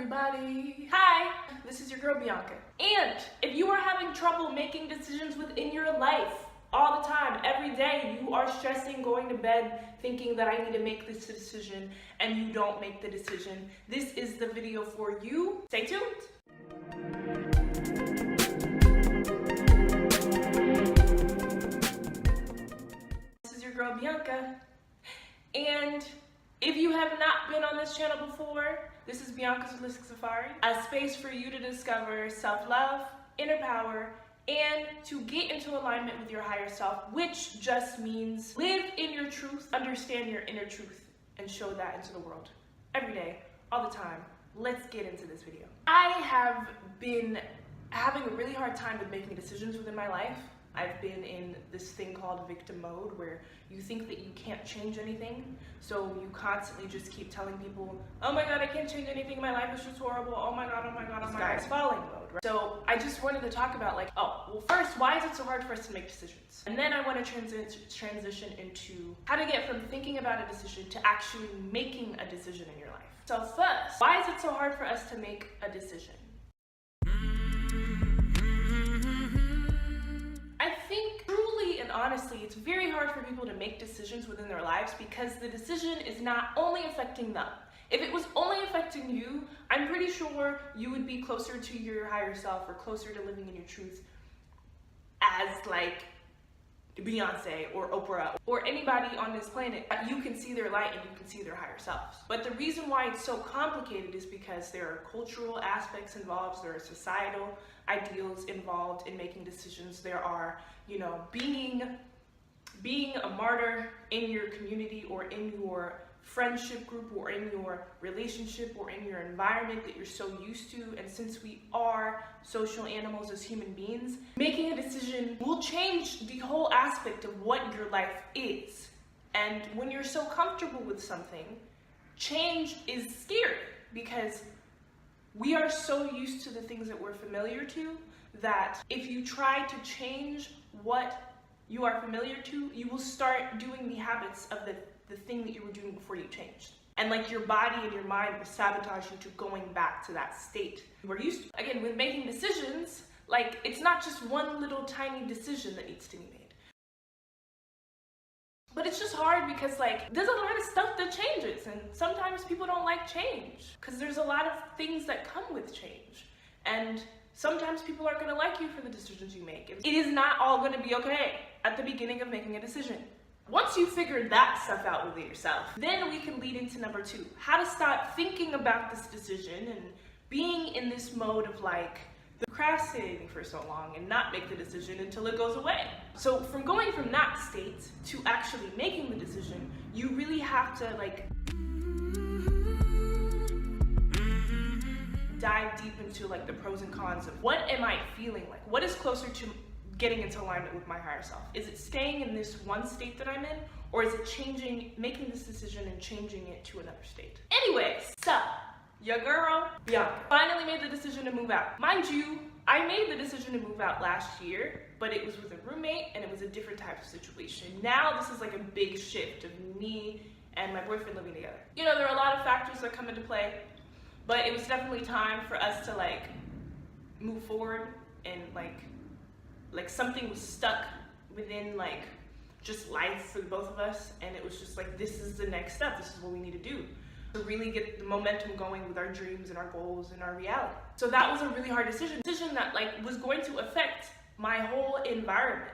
everybody? Hi, this is your girl Bianca. And if you are having trouble making decisions within your life all the time, every day, you are stressing, going to bed, thinking that I need to make this decision, and you don't make the decision, this is the video for you. Stay tuned. This is your girl Bianca. And if you have not been on this channel before, this is Bianca's Holistic Safari, a space for you to discover self-love, inner power, and to get into alignment with your higher self, which just means live in your truth, understand your inner truth, and show that into the world every day, all the time. Let's get into this video. I have been having a really hard time with making decisions within my life. I've been in this thing called victim mode where you think that you can't change anything, so you constantly just keep telling people, oh my god, I can't change anything, my life is just horrible, oh my god, oh my god, oh my god. It's falling mode, right? So I just wanted to talk about well, first, why is it so hard for us to make decisions? And then I want to transition into how to get from thinking about a decision to actually making a decision in your life. So first, why is it so hard for us to make a decision? Honestly, it's very hard for people to make decisions within their lives because the decision is not only affecting them. If it was only affecting you, I'm pretty sure you would be closer to your higher self or closer to living in your truth as like Beyonce or Oprah or anybody on this planet. You can see their light and you can see their higher selves. But the reason why it's so complicated is because there are cultural aspects involved, there are societal ideals involved in making decisions. There are, being a martyr in your community or in your friendship group or in your relationship or in your environment that you're so used to. And since we are social animals as human beings, making a decision will change the whole aspect of what your life is. And when you're so comfortable with something, change is scary because we are so used to the things that we're familiar to that if you try to change what you are familiar to, you will start doing the habits of the thing that you were doing before you changed. And like your body and your mind will sabotage you to going back to that state you were used to. Again, with making decisions, it's not just one little tiny decision that needs to be made. But it's just hard because there's a lot of stuff that changes, and sometimes people don't like change because there's a lot of things that come with change. And sometimes people aren't gonna like you for the decisions you make. It is not all gonna be okay at the beginning of making a decision. Once you figure that stuff out within yourself, then we can lead into number 2, how to stop thinking about this decision and being in this mode of procrastinating for so long and not make the decision until it goes away. So from going from that state to actually making the decision, you really have to dive deep into the pros and cons of what am I feeling like? What is closer to getting into alignment with my higher self? Is it staying in this one state that I'm in, or is it making this decision and changing it to another state? Anyways, so your girl Bianca finally made the decision to move out. Mind you, I made the decision to move out last year, but it was with a roommate and it was a different type of situation. Now this is a big shift of me and my boyfriend living together. There are a lot of factors that come into play, but it was definitely time for us to move forward, and something was stuck within just life for the both of us, and it was just this is the next step, this is what we need to do to really get the momentum going with our dreams and our goals and our reality. So that was a really hard decision that was going to affect my whole environment,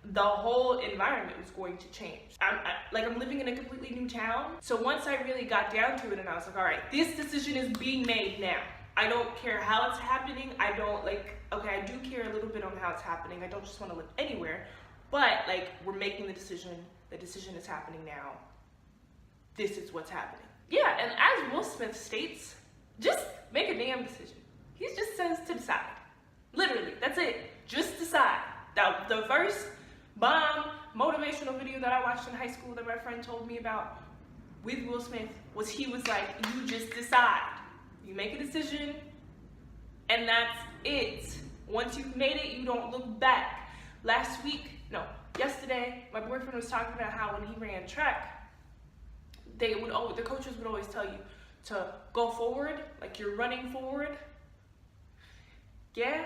the whole environment was going to change. I'm living in a completely new town. So once I really got down to it and I was all right, this decision is being made now. I don't care how it's happening. I don't okay, I do care a little bit on how it's happening. I don't just want to live anywhere, but we're making the decision is happening now. This is what's happening. Yeah, and as Will Smith states, just make a damn decision. He just says to decide. Literally, that's it. Just decide. The first bomb motivational video that I watched in high school that my friend told me about with Will Smith was he was you just decide. You make a decision, and that's it. Once you've made it, you don't look back. Yesterday, my boyfriend was talking about how when he ran track, the coaches would always tell you, to go forward, like you're running forward. Yeah,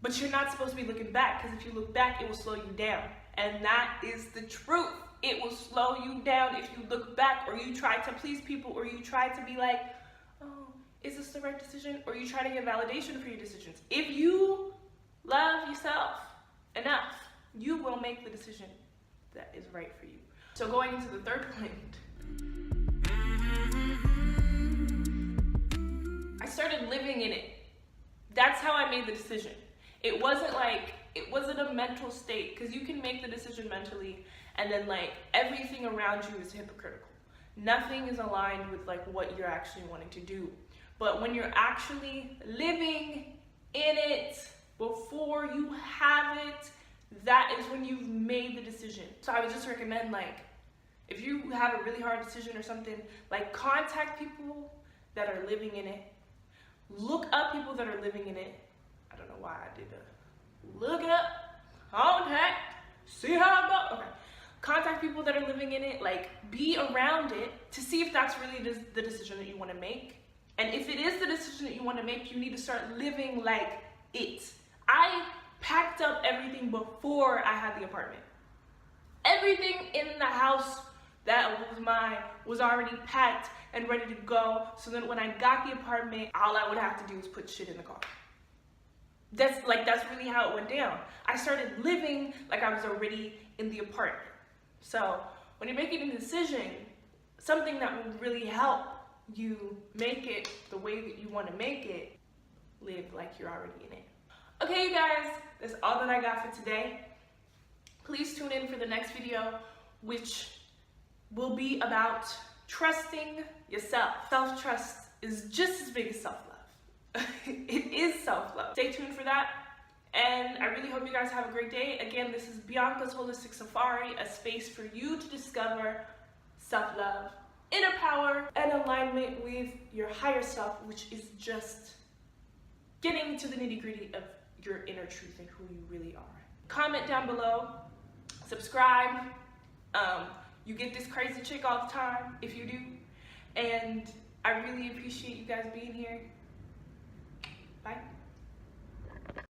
but you're not supposed to be looking back, because if you look back, it will slow you down. And that is the truth. It will slow you down if you look back, or you try to please people, or you try to be like, oh, is this the right decision? Or you try to get validation for your decisions. If you love yourself enough, you will make the decision that is right for you. So going into the third point, I started living in it. That's how I made the decision. It wasn't a mental state, because you can make the decision mentally and then like everything around you is hypocritical. Nothing is aligned with like what you're actually wanting to do. But when you're actually living in it before you have it, that is when you've made the decision. So I would just recommend, like, if you have a really hard decision or something, like contact people that are living in it. Look up people that are living in it. I don't know why I did that. Look it up, contact, see how it goes. Okay. Contact people that are living in it, like be around it to see if that's really the decision that you want to make. And if it is the decision that you want to make, you need to start living like it. I packed up everything before I had the apartment. Everything in the house that was mine was already packed and ready to go, so that when I got the apartment, all I would have to do was put shit in the car. That's really how it went down. I started living like I was already in the apartment. So when you're making a decision, something that will really help you make it the way that you want to make it, live like you're already in it. Okay, you guys, that's all that I got for today. Please tune in for the next video, which will be about trusting yourself. Self-trust is just as big as self-love. It is self-love. Stay tuned for that. And I really hope you guys have a great day. Again, this is Bianca's Holistic Safari, a space for you to discover self-love, inner power, and alignment with your higher self, which is just getting to the nitty-gritty of your inner truth and who you really are. Comment down below, subscribe. You get this crazy chick all the time if you do. And I really appreciate you guys being here. Bye.